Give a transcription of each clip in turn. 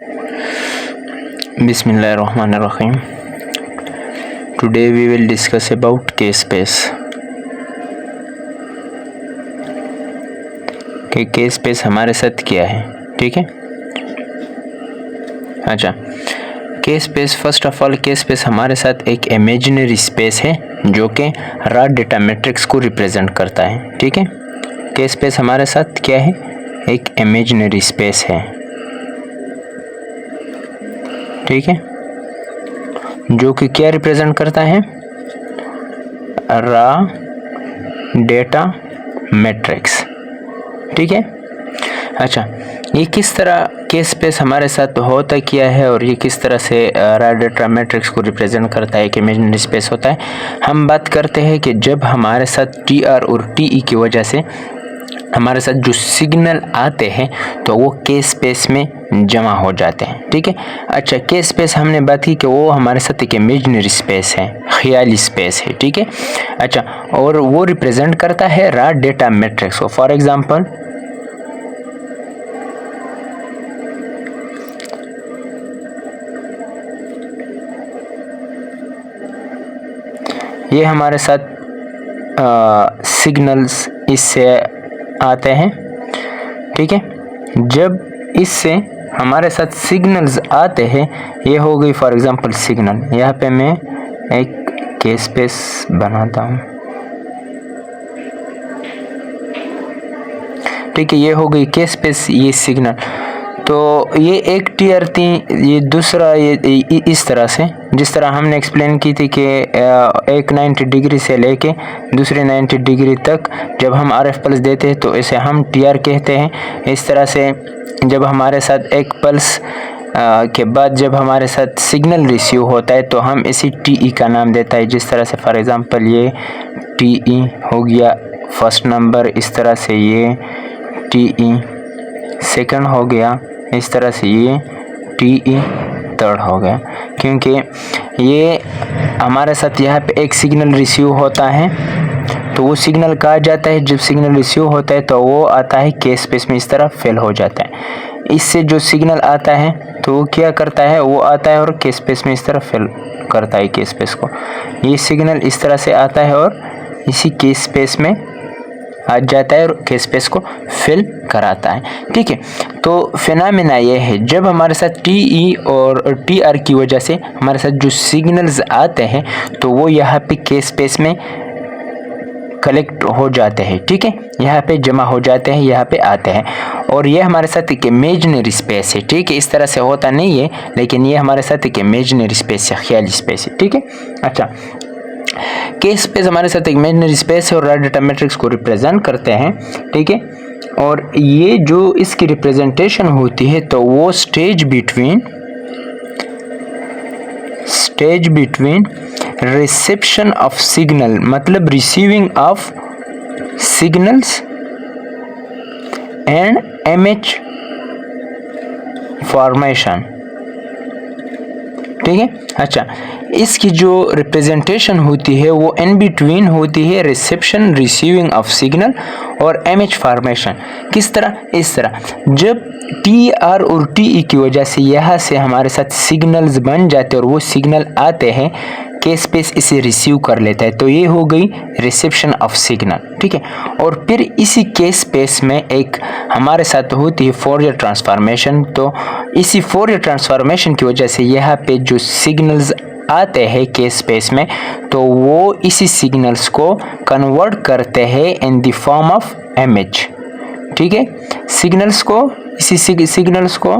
Bismillahirrahmanirrahim. Today we will discuss about K-space. कि K-space हमारे साथ क्या है, ठीक है। अच्छा, K-space first of all K-space हमारे साथ एक इमेजिनरी स्पेस है जो कि रॉ डेटा मैट्रिक्स को रिप्रेजेंट करता है, ठीक है। K-space हमारे साथ क्या है, एक इमेजिनरी स्पेस है, ठीक है, जो कि क्या रिप्रेजेंट करता है, रॉ डेटा मैट्रिक्स, ठीक है। अच्छा, ये किस तरह K-space हमारे साथ होता क्या है और ये किस तरह से रॉ डेटा मैट्रिक्स को रिप्रेजेंट करता है, एक इमेजिनरी स्पेस होता है। हम बात करते हैं कि जब हमारे साथ TR और TE की वजह से हमारे साथ जो सिग्नल आते हैं तो वो K-space में जमा हो जाते हैं, ठीक है। अच्छा, K-space हमने बात की कि वो हमारे साथ एक इमेजिनरी स्पेस है, ख्याली स्पेस है, ठीक है। अच्छा, और वो रिप्रेजेंट करता है रॉ डेटा मैट्रिक्स को। फॉर एग्जांपल ये हमारे साथ सिग्नल्स इससे आते हैं, ठीक है। जब इससे हमारे साथ सिग्नल्स आते हैं, ये हो गई फॉर एग्जांपल सिग्नल। यहाँ पे मैं एक K-space बनाता हूँ, ठीक है। ये हो गई K-space, ये सिग्नल। तो ये एक टीयर थी, ये दूसरा ये इस तरह से, जिस तरह हमने एक्सप्लेन की थी कि एक 90 डिग्री से लेके दूसरे 90 डिग्री तक जब हम RF पल्स देते हैं तो इसे हम टीयर कहते हैं। इस तरह से जब हमारे साथ एक पल्स के बाद जब हमारे साथ सिग्नल रिसीव होता है तो हम इसी TE का नाम देता है। जिस तरह से फॉर एग्जांपल ये TE हो गया फर्स्ट नंबर, इस तरह से ये TE सेकंड हो गया, इस तरह से ये TE थर्ड हो गया, क्योंकि ये हमारे साथ यहाँ पे एक सिग्नल रिसीव होता है तो वो सिग्नल कहा जाता है, जब सिग्नल रिसीव होता है तो वो आता है K-space में, इस तरह फेल हो जाता है। इससे जो सिग्नल आता है तो वो क्या करता है, वो आता है और K-space में इस तरह फेल करता है K-space को। ये सिग्नल इस तरह से आता है और इसी K-space में आ जाता है और K-space को फिल कराता है, ठीक है। तो फिनोमेना ये है, जब हमारे साथ TE और TR की वजह से हमारे साथ जो सिग्नल्स आते हैं तो वो यहाँ पे K-space में कलेक्ट हो जाते हैं, ठीक है, यहाँ पे जमा हो जाते हैं, यहाँ पे आते हैं। और ये हमारे साथ एक इमेजिनरी स्पेस है, ठीक है। इस तरह से होता नहीं है, लेकिन ये हमारे साथ एक इमेजिनरी स्पेस है, ख्याली स्पेस है, ठीक है। अच्छा, K-space हमारे साथ एक इमेजिनरी स्पेस है और रॉ डेटा मैट्रिक्स को रिप्रेजेंट करते हैं, ठीक है। और ये जो इसकी रिप्रेजेंटेशन होती है तो वो stage between reception of signal, मतलब receiving of signals and image formation, ठीक है। अच्छा, इसकी जो रिप्रेजेंटेशन होती है वो इन बिटवीन होती है रिसेप्शन रिसीविंग ऑफ सिग्नल और इमेज फॉर्मेशन। किस तरह, इस तरह जब TR और TE की वजह से यहाँ से हमारे साथ सिग्नल्स बन जाते हैं और वो सिग्नल आते हैं, K-space इसे रिसीव कर लेता है, तो ये हो गई रिसेप्शन ऑफ सिग्नल, ठीक है। और फिर इसी K-space में एक हमारे साथ होती है फोरियर ट्रांसफॉर्मेशन। तो इसी फोरियर ट्रांसफॉर्मेशन की वजह से यहाँ पे जो सिग्नल्स आते हैं K-space में तो वो इसी सिग्नल्स को कन्वर्ट करते हैं in the form of image, ठीक है। सिग्नल्स को इसी सिग्नल्स को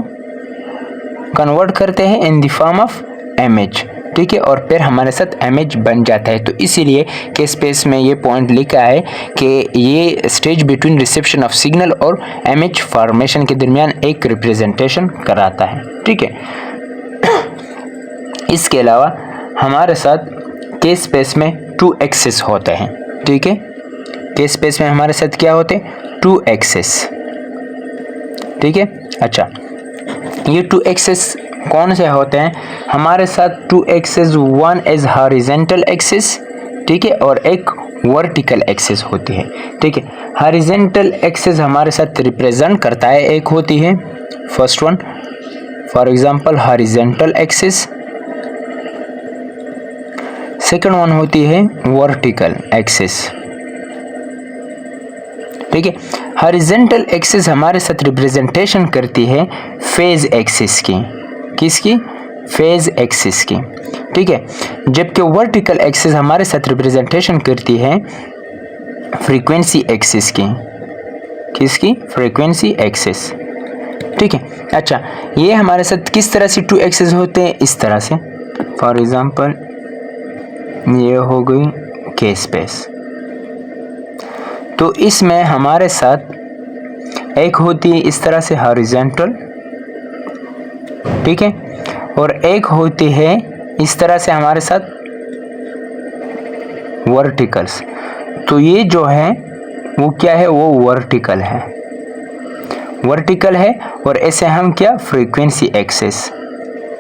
कन्वर्ट करते हैं in the form of image, ठीक है। और फिर हमारे साथ इमेज बन जाता है। तो इसीलिए K-space में ये पॉइंट लिखा है कि ये stage between reception of signal और इमेज फॉर्मेशन के दरमियान एक रिप्रेजेंटेशन कराता है, ठीक है। इसके अलावा हमारे साथ K-space में 2 एक्सेस होते हैं, ठीक है। K-space में हमारे साथ क्या होते हैं, 2 एक्सेस, ठीक है। अच्छा, ये 2 एक्सेस कौन से होते हैं, हमारे साथ 2 axes, one is horizontal axis, ठीक है, और एक वर्टिकल एक्सिस होती है, ठीक है। हॉरिजॉन्टल एक्सिस हमारे साथ रिप्रेजेंट करता है, एक होती है first one for example horizontal axis, second one होती है वर्टिकल एक्सिस। ठीक है, हॉरिजॉन्टल एक्सिस हमारे साथ रिप्रेजेंटेशन करती है फेज एक्सिस की, किसकी? फेज एक्सिस की। ठीक है, जबकि वर्टिकल एक्सिस हमारे साथ रिप्रेजेंटेशन करती है फ्रीक्वेंसी एक्सिस की, किसकी? Frequency axis. ठीक है, अच्छा ये हमारे साथ किस तरह से टू एक्सिस होते हैं? इस तरह से, फॉर एग्जांपल ये हो गई के स्पेस, तो इसमें हमारे साथ एक होती है इस तरह से हॉरिजॉन्टल, ठीक है, और एक होती है इस तरह से हमारे साथ वर्टिकल्स। तो ये जो है वो क्या है? वो वर्टिकल है, वर्टिकल है, और ऐसे हम क्या? Frequency axis.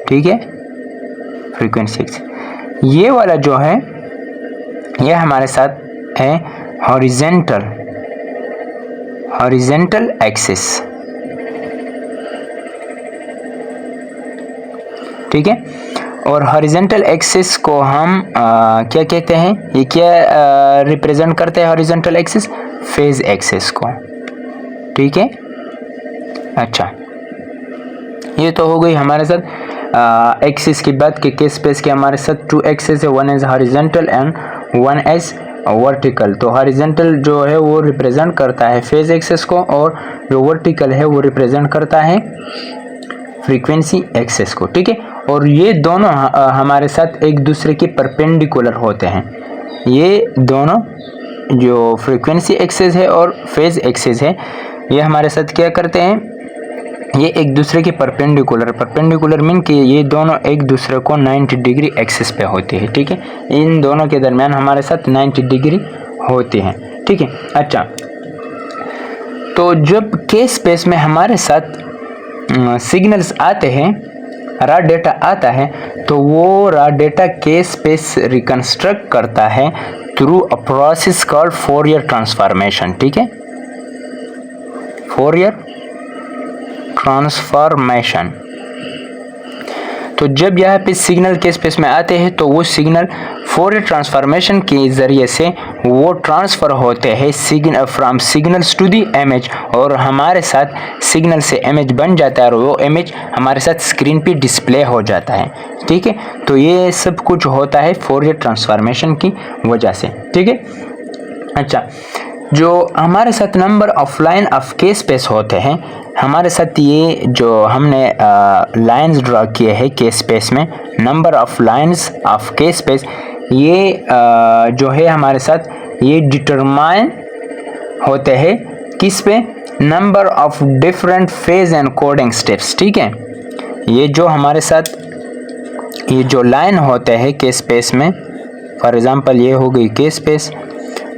ठीक है, फ्रीक्वेंसी एक्सिस। ये वाला जो है ये हमारे साथ है हॉरिजॉन्टल, हॉरिजॉन्टल एक्सिस। ठीक है, और हॉरिजॉन्टल एक्सिस को हम क्या कहते हैं? ये क्या रिप्रेजेंट करते हैं हॉरिजॉन्टल एक्सिस? फेज एक्सिस को। ठीक है, अच्छा ये तो हो गई हमारे साथ एक्सिस की बात कि स्पेस के हमारे साथ टू एक्सिस है, one is horizontal and one is vertical. तो हॉरिजॉन्टल जो है वो रिप्रेजेंट करता है फेज एक्सिस को, और जो वर्टिकल है वो रिप्रेजेंट करता है फ्रीक्वेंसी एक्सिस को। ठीक है, और ये दोनों हमारे साथ एक दूसरे के परपेंडिकुलर होते हैं। ये दोनों जो फ्रीक्वेंसी एक्सिस है और फेज एक्सिस है ये हमारे साथ क्या करते हैं? ये एक दूसरे के परपेंडिकुलर मीन कि ये दोनों एक दूसरे को 90 डिग्री एक्सिस पे होती है। ठीक है, इन दोनों के दरमियान हमारे साथ 90 डिग्री होती है। ठीक है, अच्छा तो जब के स्पेस में हमारे साथ सिग्नल्स आते हैं, रॉ डेटा आता है, तो वो रॉ डेटा के स्पेस रिकंस्ट्रक्ट करता है through a process called Fourier transformation. ठीक है, फोरियर ट्रांसफॉर्मेशन। तो जब यहाँ पे सिग्नल के स्पेस में आते हैं तो वो सिग्नल फोरियर ट्रांसफॉर्मेशन के ज़रिए से वो ट्रांसफ़र होते हैं from signals to the image, और हमारे साथ सिग्नल से इमेज बन जाता है और वो इमेज हमारे साथ स्क्रीन पे डिस्प्ले हो जाता है। ठीक है, तो ये सब कुछ होता है फोरियर ट्रांसफॉर्मेशन की वजह से। ठीक है, अच्छा जो हमारे साथ नंबर ऑफ लाइन ऑफ के स्पेस होते हैं, हमारे साथ ये जो हमने लाइंस ड्रा किए हैं के स्पेस में, नंबर ऑफ लाइंस ऑफ के स्पेस, ये जो है हमारे साथ ये डिटरमाइन होते हैं किस पे? Number of different phase and coding steps. ठीक है, ये जो हमारे साथ ये जो लाइन होते हैं के स्पेस में, फॉर एग्जांपल ये हो गई के स्पेस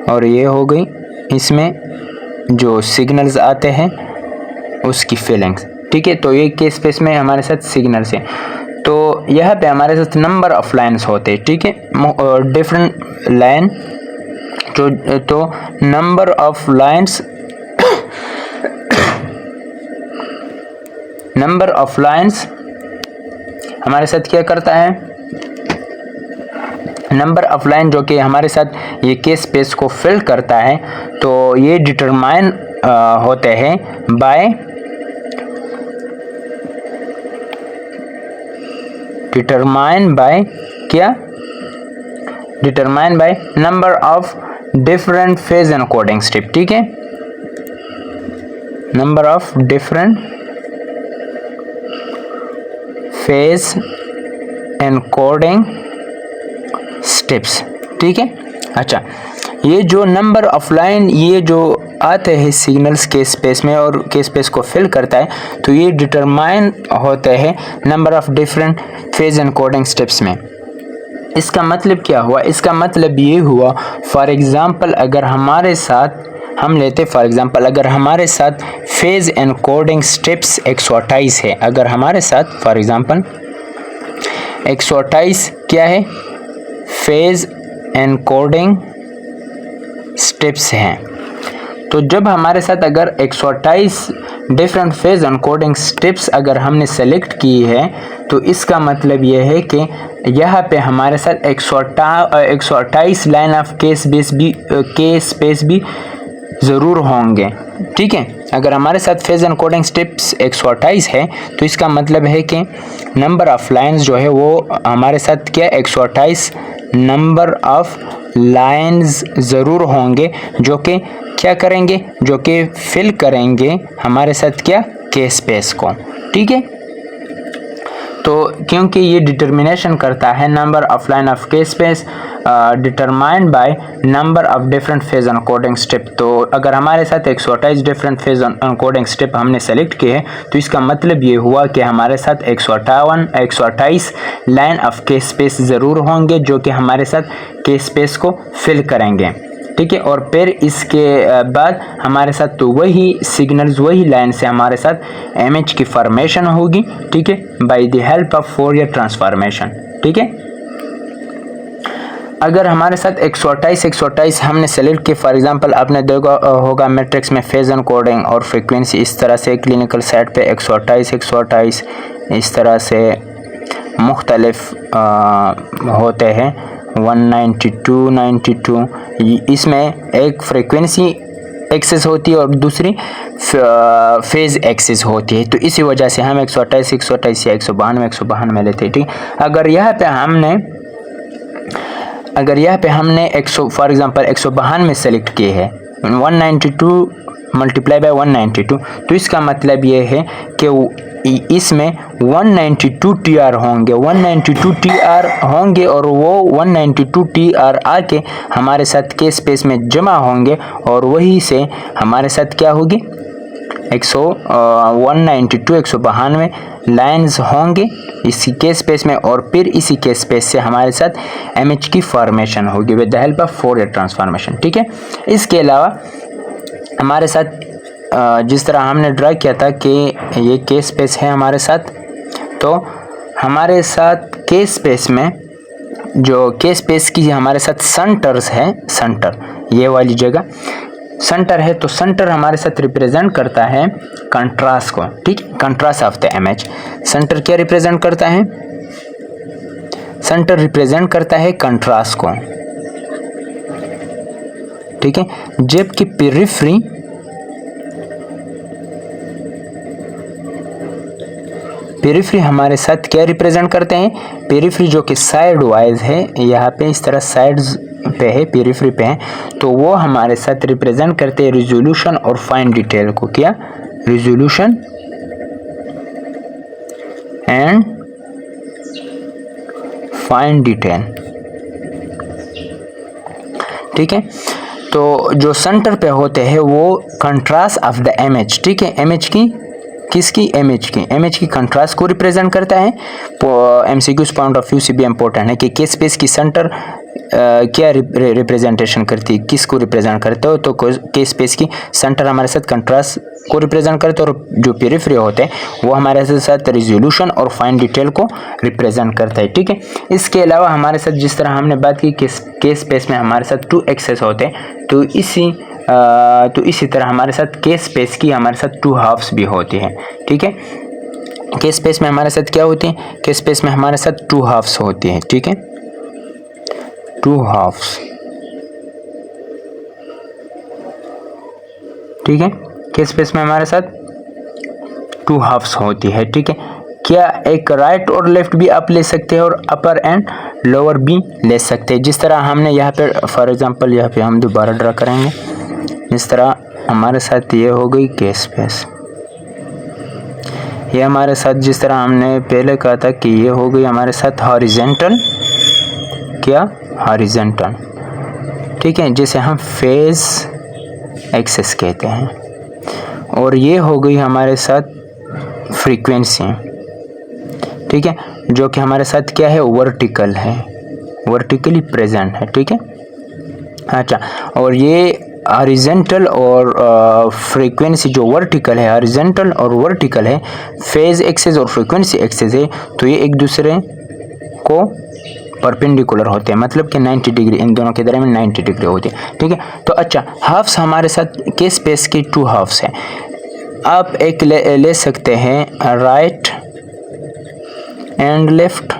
और ये हो गई इसमें जो सिग्नल्स आते हैं उसकी फीलिंग्स। ठीक है, तो ये के स्पेस में हमारे साथ सिग्नल्स हैं, तो यहाँ पे हमारे साथ नंबर ऑफ लाइन्स होते हैं। ठीक है, डिफरेंट लाइन तो number of lines number of lines हमारे साथ क्या करता है? नंबर ऑफ लाइन जो कि हमारे साथ ये के स्पेस को फिल करता है, तो ये डिटरमाइन होते हैं बाय क्या? Determine by number of different phase and coding step. ठीक है, number of different phase and coding steps. ठीक है, अच्छा ये जो नंबर ऑफ लाइन ये जो आते हैं सिग्नल्स के स्पेस में और के स्पेस को फिल करता है, तो ये डिटरमाइन होते हैं number of different phase and coding steps में। इसका मतलब क्या हुआ? इसका मतलब ये हुआ, फॉर एग्जांपल अगर हमारे साथ हम लेते फॉर एग्जांपल अगर हमारे साथ फेज एंड कोडिंग स्टेप्स 128 है, अगर हमारे साथ फॉर एग्जांपल 128 क्या है? फेज एंड कोडिंग स्टेप्स हैं, तो जब हमारे साथ अगर 128 डिफरेंट फेज एनकोडिंग स्टेप्स अगर हमने सेलेक्ट की है तो इसका मतलब ये है कि यहाँ पे हमारे साथ 128 लाइन ऑफ केस स्पेस भी ज़रूर होंगे। ठीक है, अगर हमारे साथ फेज एनकोडिंग स्टेप्स 128 है तो इसका मतलब है कि नंबर ऑफ लाइंस जो है वो हमारे साथ क्या 128 नंबर ऑफ लाइंस ज़रूर होंगे जो कि क्या करेंगे, जो कि फिल करेंगे हमारे साथ क्या के स्पेस को। ठीक है, तो क्योंकि ये डिटर्मिनेशन करता है नंबर ऑफ लाइन ऑफ के space determined by number of different phase encoding step. तो अगर हमारे साथ 128 डिफरेंट फेज एनकोडिंग स्टेप हमने सेलेक्ट किए हैं तो इसका मतलब ये हुआ कि हमारे साथ 128 लाइन ऑफ के स्पेस ज़रूर होंगे जो कि हमारे साथ के स्पेस को फिल करेंगे। ठीक है, और फिर इसके बाद हमारे साथ तो वही सिग्नल्स वही लाइन से हमारे साथ इमेज की फॉर्मेशन होगी। ठीक है, by the help of Fourier transformation. ठीक है, अगर हमारे साथ 128 हमने सेलेक्ट किए, फॉर एग्जांपल आपने देखा होगा मैट्रिक्स में फेज एनकोडिंग और फ्रीक्वेंसी इस तरह से क्लिनिकल साइट पे 128 इस तरह से मुख्तलिफ होते हैं 192 92। इसमें एक फ्रीक्वेंसी एक्सेस होती है और दूसरी फेज एक्सेस होती है, तो इसी वजह से हम 128 या 192 लेते हैं। ठीक, अगर यहाँ पे हमने फॉर एग्जांपल 192 सेलेक्ट किए हैं 192 मल्टीप्लाई बाय 192, तो इसका मतलब ये है कि इसमें 192 TR होंगे, 192 TR होंगे और वो 192 TR आके हमारे साथ के स्पेस में जमा होंगे और वही से हमारे साथ क्या होगी 192 लाइंस होंगे इसी के स्पेस में और फिर इसी के स्पेस से हमारे साथ इमेज की फॉर्मेशन होगी with the help of Fourier transformation. ठीक है, इसके अलावा हमारे साथ जिस तरह हमने ड्रा किया था कि ये के स्पेस है हमारे साथ, तो हमारे साथ के स्पेस में जो के स्पेस की हमारे साथ सेंटर्स है, सेंटर ये वाली जगह सेंटर है, तो सेंटर हमारे साथ रिप्रेजेंट करता है कंट्रास्ट को। ठीक, contrast of the image. Centre क्या रिप्रेजेंट करता है, सेंटर रिप्रेजेंट करता है कंट्रास्ट को। ठीक है, जबकि पेरिफेरी हमारे साथ क्या रिप्रेजेंट करते हैं, पेरिफेरी जो कि साइड वाइज है, यहाँ पे इस तरह साइड्स पे है, पेरिफेरी पे है, तो वो हमारे साथ रिप्रेजेंट करते हैं रिजोल्यूशन और फाइन डिटेल को। क्या, रिजोल्यूशन एंड फाइन डिटेल। ठीक है, तो जो सेंटर पे होते हैं वो कंट्रास्ट ऑफ द इमेज। ठीक है, इमेज की किसकी, इमेज की कंट्रास्ट को रिप्रेजेंट करता है। एमसीक्यूज पॉइंट ऑफ व्यू से भी इम्पोर्टेंट है कि किस स्पेस की सेंटर क्या रिप्रेजेंटेशन करती है, किसको रिप्रेजेंट करते हो, तो के स्पेस की सेंटर हमारे साथ कंट्रास्ट को रिप्रेजेंट करते हैं और जो पेरिफेरी होते हैं वो हमारे साथ रिजोल्यूशन और फाइन डिटेल को रिप्रेजेंट करता है। ठीक है, इसके अलावा हमारे साथ जिस तरह हमने बात की कि के स्पेस में हमारे साथ 2 एक्सेस होते हैं, तो इसी तरह हमारे साथ के स्पेस की हमारे साथ 2 हाफ्स भी होती है। ठीक है, के स्पेस में हमारे साथ क्या होती है, के स्पेस में हमारे साथ 2 हाफ्स होती है। ठीक है, 2 हाफ्स। ठीक है, के स्पेस में हमारे साथ 2 हाफ्स होती है। ठीक है, क्या एक राइट और लेफ्ट भी आप ले सकते हैं और अपर एंड लोअर भी ले सकते हैं। जिस तरह हमने यहाँ पे फॉर एग्जांपल यहाँ पे हम दोबारा ड्रा करेंगे, इस तरह हमारे साथ ये हो गई के स्पेस, ये हमारे साथ जिस तरह हमने पहले कहा था कि ये हो गई हमारे साथ हॉरिजेंटल, क्या, हॉरिजेंटल। ठीक है, जिसे हम फेज एक्सेस कहते हैं, और ये हो गई हमारे साथ फ्रीक्वेंसी। ठीक है, जो कि हमारे साथ क्या है, वर्टिकल है, वर्टिकली प्रेजेंट है। ठीक है, अच्छा, और ये हॉरिजेंटल और फ्रीक्वेंसी जो वर्टिकल है, हॉरिजेंटल और वर्टिकल है, फेज एक्सेस और फ्रीक्वेंसी एक्सेस है, तो ये एक दूसरे को परपेंडिकुलर होते हैं, मतलब कि 90 डिग्री, इन दोनों के दरमियान 90 डिग्री होती है, ठीक है। तो अच्छा, हाफ्स हमारे साथ के स्पेस के 2 हाफ्स हैं। आप एक ले सकते हैं राइट एंड लेफ्ट,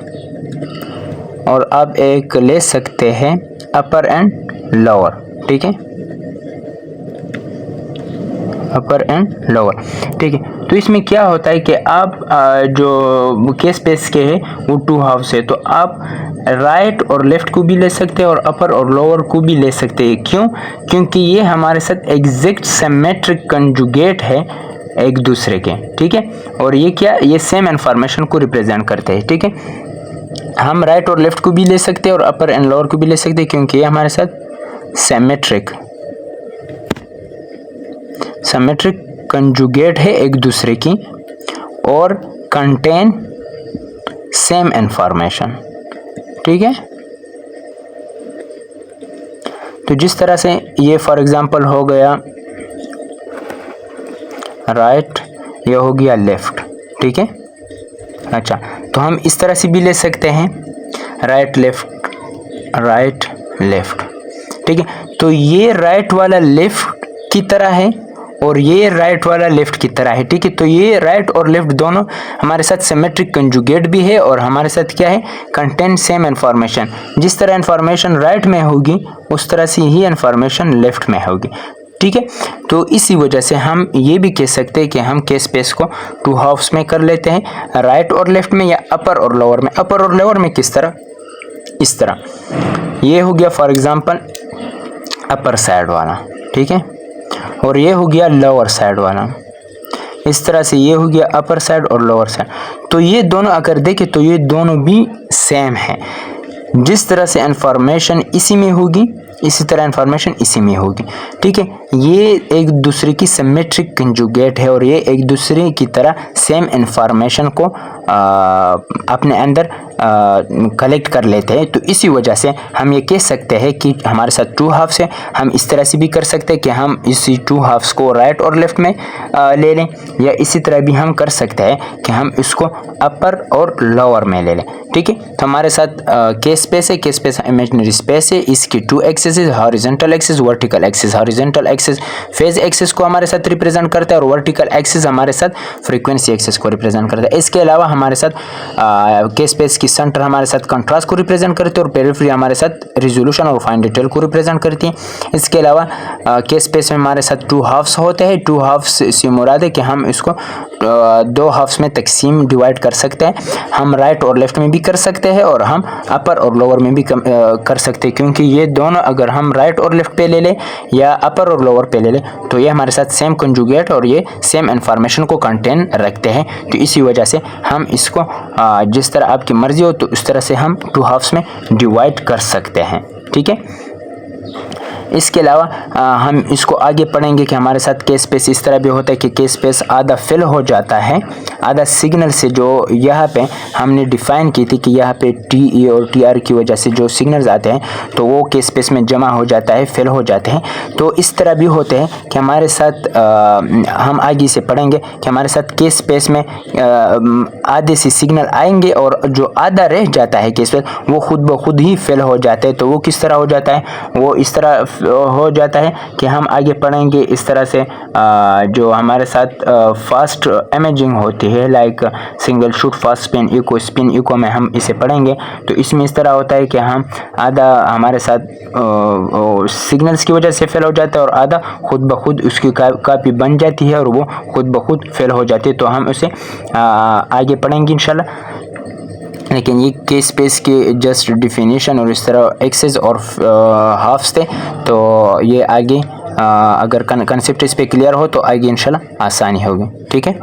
और आप एक ले सकते हैं अपर एंड लोअर, ठीक है, अपर एंड लोअर, ठीक है। तो इसमें क्या होता है कि आप जो के स्पेस के है वो 2 हाफ्स है, तो आप राइट और लेफ्ट को भी ले सकते हैं और अपर और लोअर को भी ले सकते हैं। क्यों? क्योंकि ये हमारे साथ एग्जैक्ट सिमेट्रिक कंजुगेट है एक दूसरे के, ठीक है। और ये क्या, ये सेम इन्फॉर्मेशन को रिप्रेजेंट करते हैं, ठीक है। हम राइट और लेफ्ट को भी ले सकते हैं और अपर एंड लोअर को भी ले सकते हैं, क्योंकि ये हमारे साथ सिमेट्रिक कंजुगेट है एक दूसरे की और कंटेन सेम इंफॉर्मेशन, ठीक है। तो जिस तरह से ये फॉर एग्जांपल हो गया राइट, ये हो गया लेफ्ट, ठीक है। अच्छा, तो हम इस तरह से भी ले सकते हैं राइट लेफ्ट, ठीक है। तो ये राइट वाला लेफ्ट की तरह है और ये राइट वाला लेफ्ट की तरह है, ठीक है। तो ये राइट और लेफ्ट दोनों हमारे साथ सिमेट्रिक कंजुगेट भी है और हमारे साथ क्या है, कंटेंट सेम इन्फॉर्मेशन। जिस तरह इन्फॉर्मेशन राइट में होगी उस तरह से ही इन्फॉर्मेशन लेफ्ट में होगी, ठीक है। तो इसी वजह से हम ये भी कह सकते हैं कि हम के स्पेस को 2 हाफ्स में कर लेते हैं, राइट और लेफ्ट में या अपर और लोअर में। अपर और लोअर में किस तरह, इस तरह ये हो गया फॉर एग्जांपल अपर साइड वाला, ठीक है, और ये हो गया लोअर साइड वाला। इस तरह से ये हो गया अपर साइड और लोअर साइड। तो ये दोनों अगर देखें तो ये दोनों भी सेम है। जिस तरह से इंफॉर्मेशन इसी में होगी इसी तरह इंफॉर्मेशन इसी में होगी, ठीक है। ये एक दूसरे की सिमेट्रिक कंजुगेट है और ये एक दूसरे की तरह सेम इंफॉर्मेशन को अपने अंदर कलेक्ट कर लेते हैं। तो इसी वजह से हम ये कह सकते हैं कि हमारे साथ 2 हाफ्स है। हम इस तरह से भी कर सकते हैं कि हम इसी 2 हाफ्स को राइट और लेफ्ट में ले लें, या इसी तरह भी हम कर सकते हैं कि हम इसको अपर और लोअर में ले लें, ठीक है। तो हमारे साथ के स्पेस है, के स्पेस इमेजिनरी स्पेस है, इसकी 2 axis, horizontal axis, vertical axis. Horizontal axis phase axis को हमारे साथ रिप्रेजेंट करता है और वर्टिकल एक्सिस हमारे साथ फ्रीक्वेंसी एक्सिस को रिप्रेजेंट करता है। इसके अलावा हमारे साथ के स्पेस की सेंटर हमारे साथ कंट्रास्ट को रिप्रेजेंट करती है और पेरिफेरी हमारे साथ रिजोल्यूशन और फाइन डिटेल को रिप्रेजेंट करती है। इसके अलावा के स्पेस में हमारे साथ 2 हाफ्स होते हैं। 2 हाफ्स से मुराद है कि हम इसको 2 हाफ्स में तकसीम डिवाइड कर सकते हैं। हम राइट और लेफ्ट में भी कर सकते हैं और हम अपर और लोअर में भी कर सकते हैं, क्योंकि ये दोनों अगर हम राइट और लेफ्ट पे ले लें या अपर और लोअर पे ले लें तो ये हमारे साथ सेम कंजुगेट और ये सेम इंफॉर्मेशन को कंटेन रखते हैं। तो इसी वजह से हम इसको जिस तरह आपकी मर्जी हो तो उस तरह से हम 2 हाफ्स में डिवाइड कर सकते हैं, ठीक है। इसके अलावा हम इसको आगे पढ़ेंगे कि हमारे साथ के स्पेस इस तरह भी होता है कि के स्पेस आधा फिल हो जाता है, आधा सिग्नल से जो यहाँ पे हमने डिफाइन की थी कि यहाँ पे टी और टी आर की वजह से जो सिग्नल्स आते हैं तो वो के स्पेस में जमा हो जाता है, फिल हो जाते हैं। तो इस तरह भी होते हैं कि हमारे साथ हम आगे से पढ़ेंगे कि हमारे साथ के स्पेस में आधे से सिग्नल आएंगे और जो आधा रह जाता है के स्पेस वो खुद ब खुद ही फिल हो जाते हैं। तो वो किस तरह हो जाता है, वो इस तरह हो जाता है कि हम आगे पढ़ेंगे। इस तरह से जो हमारे साथ फास्ट इमेजिंग होती है like single shoot, fast spin echo में हम इसे पढ़ेंगे। तो इसमें इस तरह होता है कि हम आधा हमारे साथ सिग्नल्स की वजह से फेल हो जाता है और आधा खुद ब खुद उसकी कॉपी बन जाती है और वो खुद ब खुद फेल हो जाती है। तो हम उसे आगे पढ़ेंगे इंशाल्लाह। लेकिन ये के स्पेस के जस्ट डिफिनीशन और इस तरह एक्सेस और हाफ्स थे, तो ये आगे अगर कंसेप्ट इस पे क्लियर हो तो आगे इंशाल्लाह आसानी होगी, ठीक है।